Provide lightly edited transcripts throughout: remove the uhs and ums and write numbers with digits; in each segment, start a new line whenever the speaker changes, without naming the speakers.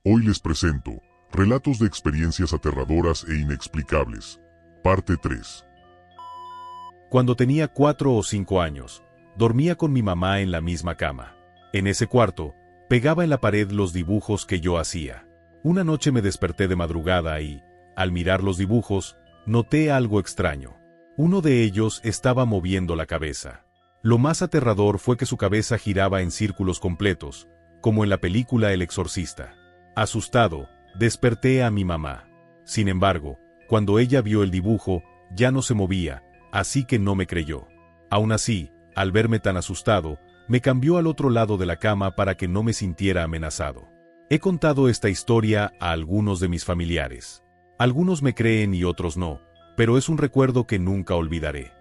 Hoy les presento Relatos de experiencias aterradoras e inexplicables, parte 3.
Cuando tenía 4 o 5 años, dormía con mi mamá en la misma cama. En ese cuarto, pegaba en la pared los dibujos que yo hacía. Una noche me desperté de madrugada y, al mirar los dibujos, noté algo extraño. Uno de ellos estaba moviendo la cabeza. Lo más aterrador fue que su cabeza giraba en círculos completos, como en la película El Exorcista. Asustado, desperté a mi mamá. Sin embargo, cuando ella vio el dibujo, ya no se movía, así que no me creyó. Aún así, al verme tan asustado, me cambió al otro lado de la cama para que no me sintiera amenazado. He contado esta historia a algunos de mis familiares. Algunos me creen y otros no, pero es un recuerdo que nunca olvidaré.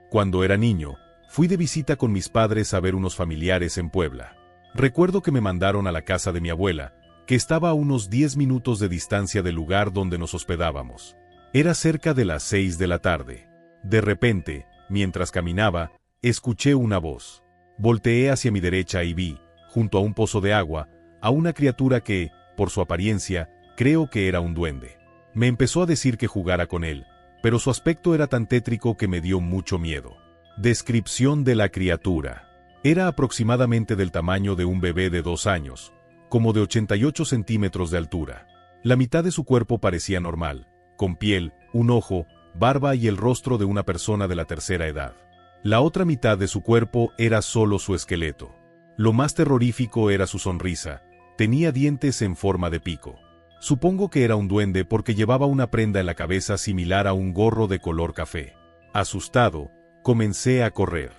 Cuando era niño, fui de visita con mis padres a ver unos familiares en Puebla. Recuerdo que me mandaron a la casa de mi abuela, que estaba a unos 10 minutos de distancia del lugar donde nos hospedábamos. Era cerca de las 6 de la tarde. De repente, mientras caminaba, escuché una voz. Volteé hacia mi derecha y vi, junto a un pozo de agua, a una criatura que, por su apariencia, creo que era un duende. Me empezó a decir que jugara con él, pero su aspecto era tan tétrico que me dio mucho miedo. Descripción de la criatura. Era aproximadamente del tamaño de un bebé de 2 años, como de 88 centímetros de altura. La mitad de su cuerpo parecía normal, con piel, un ojo, barba y el rostro de una persona de la tercera edad. La otra mitad de su cuerpo era solo su esqueleto. Lo más terrorífico era su sonrisa. Tenía dientes en forma de pico. Supongo que era un duende porque llevaba una prenda en la cabeza similar a un gorro de color café. Asustado, comencé a correr.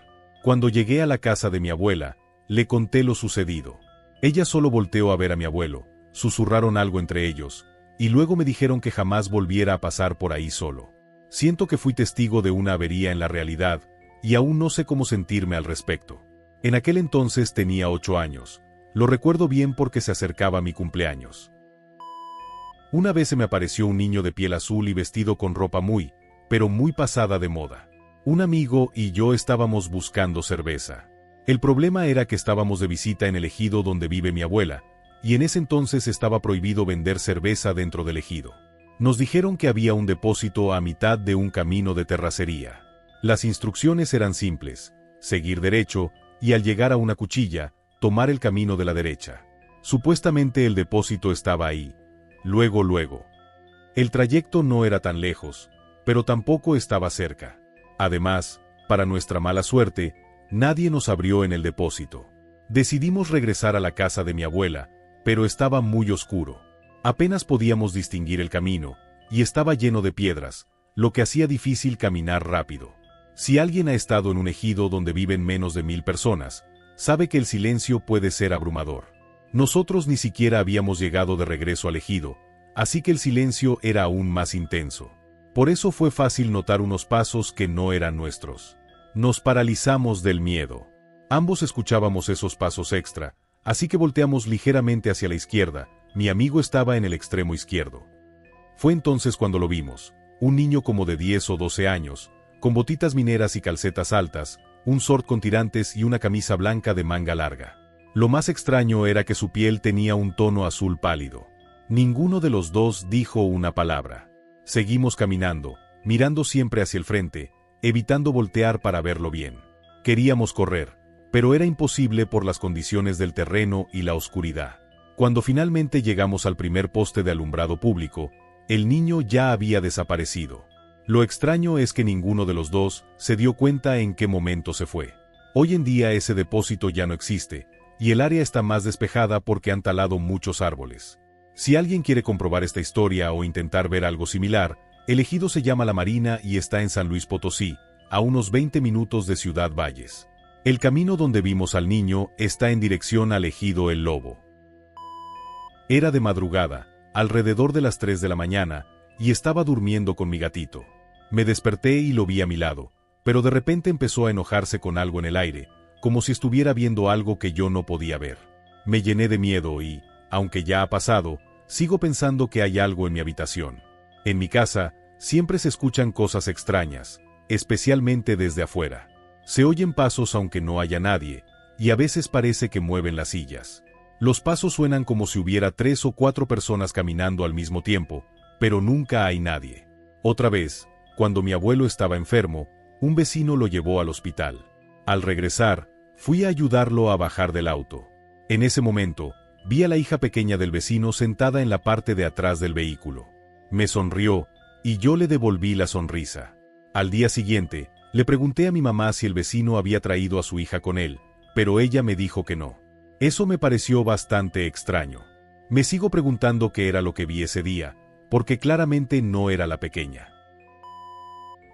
Cuando llegué a la casa de mi abuela, le conté lo sucedido. Ella solo volteó a ver a mi abuelo, susurraron algo entre ellos, y luego me dijeron que jamás volviera a pasar por ahí solo. Siento que fui testigo de una avería en la realidad, y aún no sé cómo sentirme al respecto. En aquel entonces tenía 8 años. Lo recuerdo bien porque se acercaba mi cumpleaños. Una vez se me apareció un niño de piel azul y vestido con ropa pero muy pasada de moda. Un amigo y yo estábamos buscando cerveza. El problema era que estábamos de visita en el ejido donde vive mi abuela, y en ese entonces estaba prohibido vender cerveza dentro del ejido. Nos dijeron que había un depósito a mitad de un camino de terracería. Las instrucciones eran simples: seguir derecho, y al llegar a una cuchilla, tomar el camino de la derecha. Supuestamente el depósito estaba ahí. Luego. El trayecto no era tan lejos, pero tampoco estaba cerca. Además, para nuestra mala suerte, nadie nos abrió en el depósito. Decidimos regresar a la casa de mi abuela, pero estaba muy oscuro. Apenas podíamos distinguir el camino, y estaba lleno de piedras, lo que hacía difícil caminar rápido. Si alguien ha estado en un ejido donde viven menos de 1000 personas, sabe que el silencio puede ser abrumador. Nosotros ni siquiera habíamos llegado de regreso al ejido, así que el silencio era aún más intenso. Por eso fue fácil notar unos pasos que no eran nuestros. Nos paralizamos del miedo. Ambos escuchábamos esos pasos extra, así que volteamos ligeramente hacia la izquierda. Mi amigo estaba en el extremo izquierdo. Fue entonces cuando lo vimos. Un niño como de 10 o 12 años, con botitas mineras y calcetas altas, un short con tirantes y una camisa blanca de manga larga. Lo más extraño era que su piel tenía un tono azul pálido. Ninguno de los dos dijo una palabra. Seguimos caminando, mirando siempre hacia el frente, evitando voltear para verlo bien. Queríamos correr, pero era imposible por las condiciones del terreno y la oscuridad. Cuando finalmente llegamos al primer poste de alumbrado público, el niño ya había desaparecido. Lo extraño es que ninguno de los dos se dio cuenta en qué momento se fue. Hoy en día ese depósito ya no existe, y el área está más despejada porque han talado muchos árboles. Si alguien quiere comprobar esta historia o intentar ver algo similar, el ejido se llama La Marina y está en San Luis Potosí, a unos 20 minutos de Ciudad Valles. El camino donde vimos al niño está en dirección al ejido El Lobo. Era de madrugada, alrededor de las 3 de la mañana, y estaba durmiendo con mi gatito. Me desperté y lo vi a mi lado, pero de repente empezó a enojarse con algo en el aire, como si estuviera viendo algo que yo no podía ver. Me llené de miedo y, aunque ya ha pasado, sigo pensando que hay algo en mi habitación. En mi casa, siempre se escuchan cosas extrañas, especialmente desde afuera. Se oyen pasos aunque no haya nadie, y a veces parece que mueven las sillas. Los pasos suenan como si hubiera 3 o 4 personas caminando al mismo tiempo, pero nunca hay nadie. Otra vez, cuando mi abuelo estaba enfermo, un vecino lo llevó al hospital. Al regresar, fui a ayudarlo a bajar del auto. En ese momento, vi a la hija pequeña del vecino sentada en la parte de atrás del vehículo. Me sonrió, y yo le devolví la sonrisa. Al día siguiente, le pregunté a mi mamá si el vecino había traído a su hija con él, pero ella me dijo que no. Eso me pareció bastante extraño. Me sigo preguntando qué era lo que vi ese día, porque claramente no era la pequeña.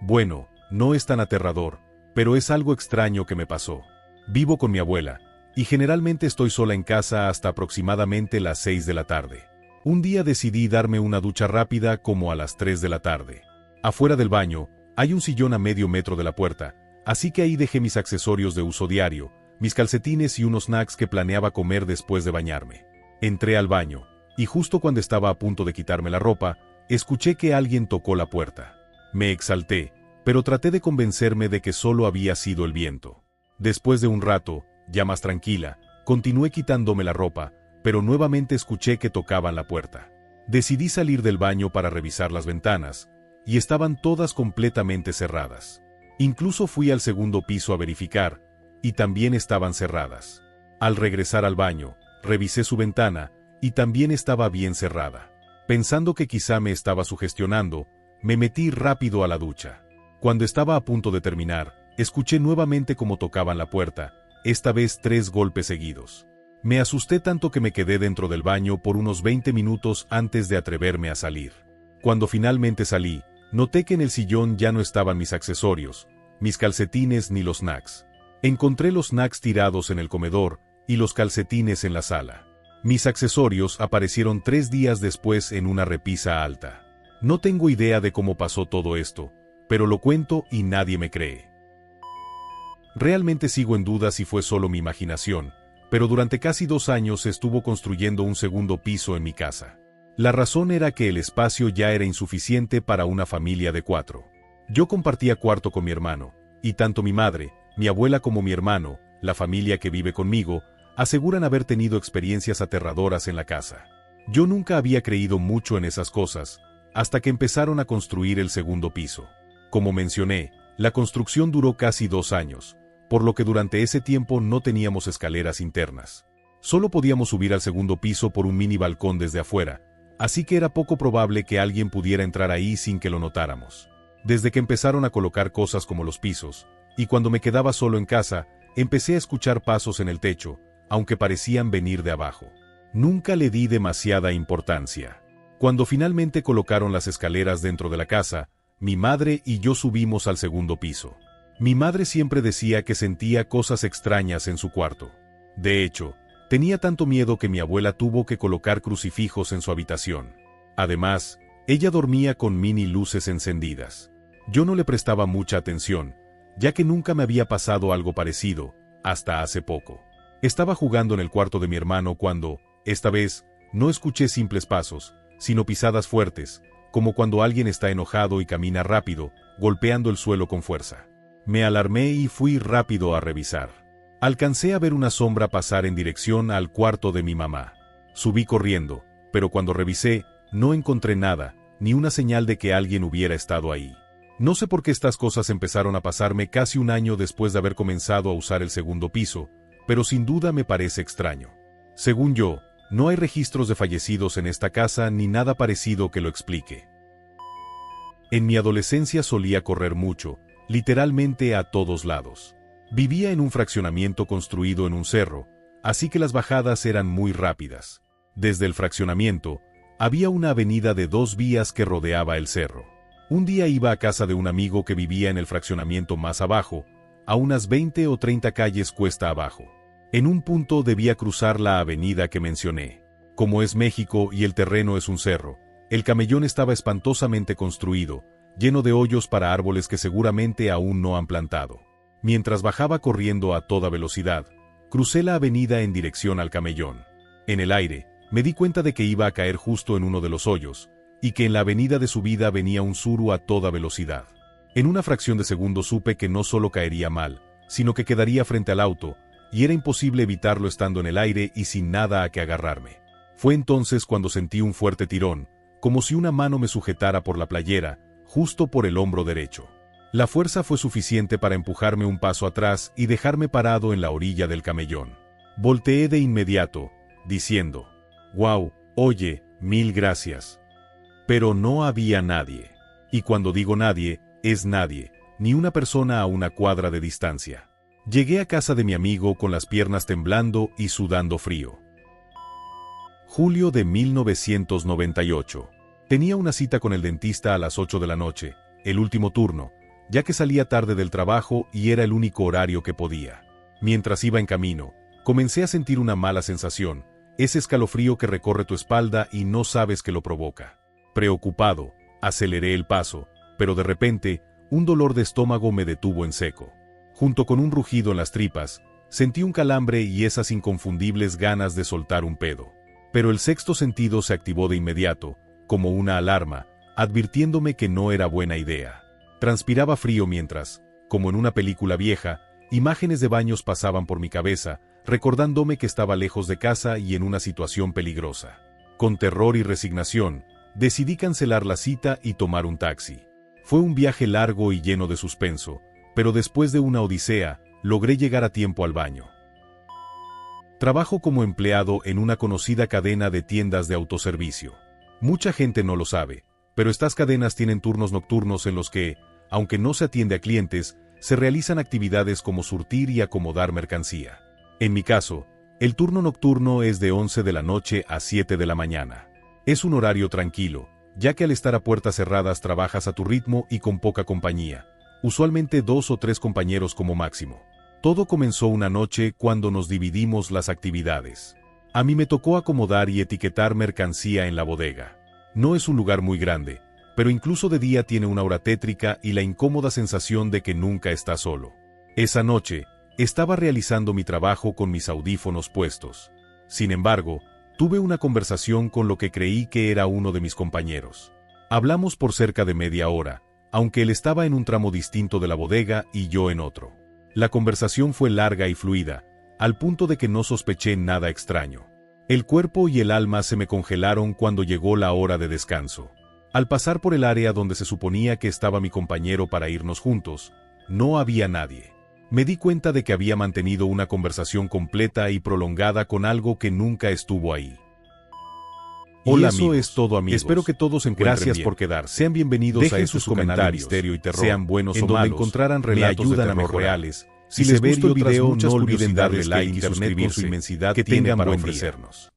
Bueno, no es tan aterrador, pero es algo extraño que me pasó. Vivo con mi abuela, y generalmente estoy sola en casa hasta aproximadamente las 6 de la tarde. Un día decidí darme una ducha rápida como a las 3 de la tarde. Afuera del baño, hay un sillón a medio metro de la puerta, así que ahí dejé mis accesorios de uso diario, mis calcetines y unos snacks que planeaba comer después de bañarme. Entré al baño, y justo cuando estaba a punto de quitarme la ropa, escuché que alguien tocó la puerta. Me exalté, pero traté de convencerme de que solo había sido el viento. Después de un rato, ya más tranquila, continué quitándome la ropa, pero nuevamente escuché que tocaban la puerta. Decidí salir del baño para revisar las ventanas, y estaban todas completamente cerradas. Incluso fui al segundo piso a verificar, y también estaban cerradas. Al regresar al baño, revisé su ventana, y también estaba bien cerrada. Pensando que quizá me estaba sugestionando, me metí rápido a la ducha. Cuando estaba a punto de terminar, escuché nuevamente cómo tocaban la puerta, esta vez 3 golpes seguidos. Me asusté tanto que me quedé dentro del baño por unos 20 minutos antes de atreverme a salir. Cuando finalmente salí, noté que en el sillón ya no estaban mis accesorios, mis calcetines ni los snacks. Encontré los snacks tirados en el comedor y los calcetines en la sala. Mis accesorios aparecieron 3 días después en una repisa alta. No tengo idea de cómo pasó todo esto, pero lo cuento y nadie me cree. Realmente sigo en duda si fue solo mi imaginación, pero durante casi 2 años estuvo construyendo un segundo piso en mi casa. La razón era que el espacio ya era insuficiente para una familia de 4. Yo compartía cuarto con mi hermano, y tanto mi madre, mi abuela como mi hermano, la familia que vive conmigo, aseguran haber tenido experiencias aterradoras en la casa. Yo nunca había creído mucho en esas cosas, hasta que empezaron a construir el segundo piso. Como mencioné, la construcción duró casi 2 años, por lo que durante ese tiempo no teníamos escaleras internas. Solo podíamos subir al segundo piso por un mini balcón desde afuera, así que era poco probable que alguien pudiera entrar ahí sin que lo notáramos. Desde que empezaron a colocar cosas como los pisos, y cuando me quedaba solo en casa, empecé a escuchar pasos en el techo, aunque parecían venir de abajo. Nunca le di demasiada importancia. Cuando finalmente colocaron las escaleras dentro de la casa, mi madre y yo subimos al segundo piso. Mi madre siempre decía que sentía cosas extrañas en su cuarto. De hecho, tenía tanto miedo que mi abuela tuvo que colocar crucifijos en su habitación. Además, ella dormía con mini luces encendidas. Yo no le prestaba mucha atención, ya que nunca me había pasado algo parecido, hasta hace poco. Estaba jugando en el cuarto de mi hermano cuando, esta vez, no escuché simples pasos, sino pisadas fuertes, como cuando alguien está enojado y camina rápido, golpeando el suelo con fuerza. Me alarmé y fui rápido a revisar. Alcancé a ver una sombra pasar en dirección al cuarto de mi mamá. Subí corriendo, pero cuando revisé, no encontré nada, ni una señal de que alguien hubiera estado ahí. No sé por qué estas cosas empezaron a pasarme casi 1 año después de haber comenzado a usar el segundo piso, pero sin duda me parece extraño. Según yo, no hay registros de fallecidos en esta casa ni nada parecido que lo explique. En mi adolescencia solía correr mucho, literalmente a todos lados. Vivía en un fraccionamiento construido en un cerro, así que las bajadas eran muy rápidas. Desde el fraccionamiento, había una avenida de 2 vías que rodeaba el cerro. Un día iba a casa de un amigo que vivía en el fraccionamiento más abajo, a unas 20 o 30 calles cuesta abajo. En un punto debía cruzar la avenida que mencioné. Como es México y el terreno es un cerro, el camellón estaba espantosamente construido, lleno de hoyos para árboles que seguramente aún no han plantado. Mientras bajaba corriendo a toda velocidad, crucé la avenida en dirección al camellón. En el aire, me di cuenta de que iba a caer justo en uno de los hoyos, y que en la avenida de subida venía un Tsuru a toda velocidad. En una fracción de segundo supe que no solo caería mal, sino que quedaría frente al auto, y era imposible evitarlo estando en el aire y sin nada a que agarrarme. Fue entonces cuando sentí un fuerte tirón, como si una mano me sujetara por la playera, justo por el hombro derecho. La fuerza fue suficiente para empujarme un paso atrás y dejarme parado en la orilla del camellón. Volteé de inmediato, diciendo, «Wow, oye, mil gracias». Pero no había nadie. Y cuando digo nadie, es nadie, ni una persona a una cuadra de distancia. Llegué a casa de mi amigo con las piernas temblando y sudando frío. Julio de 1998. Tenía una cita con el dentista a las 8 de la noche, el último turno, ya que salía tarde del trabajo y era el único horario que podía. Mientras iba en camino, comencé a sentir una mala sensación, ese escalofrío que recorre tu espalda y no sabes qué lo provoca. Preocupado, aceleré el paso, pero de repente, un dolor de estómago me detuvo en seco. Junto con un rugido en las tripas, sentí un calambre y esas inconfundibles ganas de soltar un pedo. Pero el sexto sentido se activó de inmediato, como una alarma, advirtiéndome que no era buena idea. Transpiraba frío mientras, como en una película vieja, imágenes de baños pasaban por mi cabeza, recordándome que estaba lejos de casa y en una situación peligrosa. Con terror y resignación, decidí cancelar la cita y tomar un taxi. Fue un viaje largo y lleno de suspenso, pero después de una odisea, logré llegar a tiempo al baño. Trabajo como empleado en una conocida cadena de tiendas de autoservicio. Mucha gente no lo sabe, pero estas cadenas tienen turnos nocturnos en los que, aunque no se atiende a clientes, se realizan actividades como surtir y acomodar mercancía. En mi caso, el turno nocturno es de 11 de la noche a 7 de la mañana. Es un horario tranquilo, ya que al estar a puertas cerradas trabajas a tu ritmo y con poca compañía, usualmente 2 o 3 compañeros como máximo. Todo comenzó una noche cuando nos dividimos las actividades. A mí me tocó acomodar y etiquetar mercancía en la bodega. No es un lugar muy grande, pero incluso de día tiene una aura tétrica y la incómoda sensación de que nunca estás solo. Esa noche, estaba realizando mi trabajo con mis audífonos puestos. Sin embargo, tuve una conversación con lo que creí que era uno de mis compañeros. Hablamos por cerca de media hora, aunque él estaba en un tramo distinto de la bodega y yo en otro. La conversación fue larga y fluida, al punto de que no sospeché nada extraño. El cuerpo y el alma se me congelaron cuando llegó la hora de descanso. Al pasar por el área donde se suponía que estaba mi compañero para irnos juntos, no había nadie. Me di cuenta de que había mantenido una conversación completa y prolongada con algo que nunca estuvo ahí. Hola, eso amigos. Es todo, amigos. Espero que todos se encuentren
Gracias
bien.
por quedarse.
Sean bienvenidos
Dejen
a estos
sus comentarios,
misterio y terror,
sean buenos
en
o
donde
malos,
encontrarán
me
relatos
ayudan
de
a
terror
mejorar.
reales.
Si
Si
les
les
gustó
gustó
el video,
no olviden darle
curiosidades
like y
que hay que
suscribirse
su inmensidad
que
tiene
tengan
para
buen día.
ofrecernos.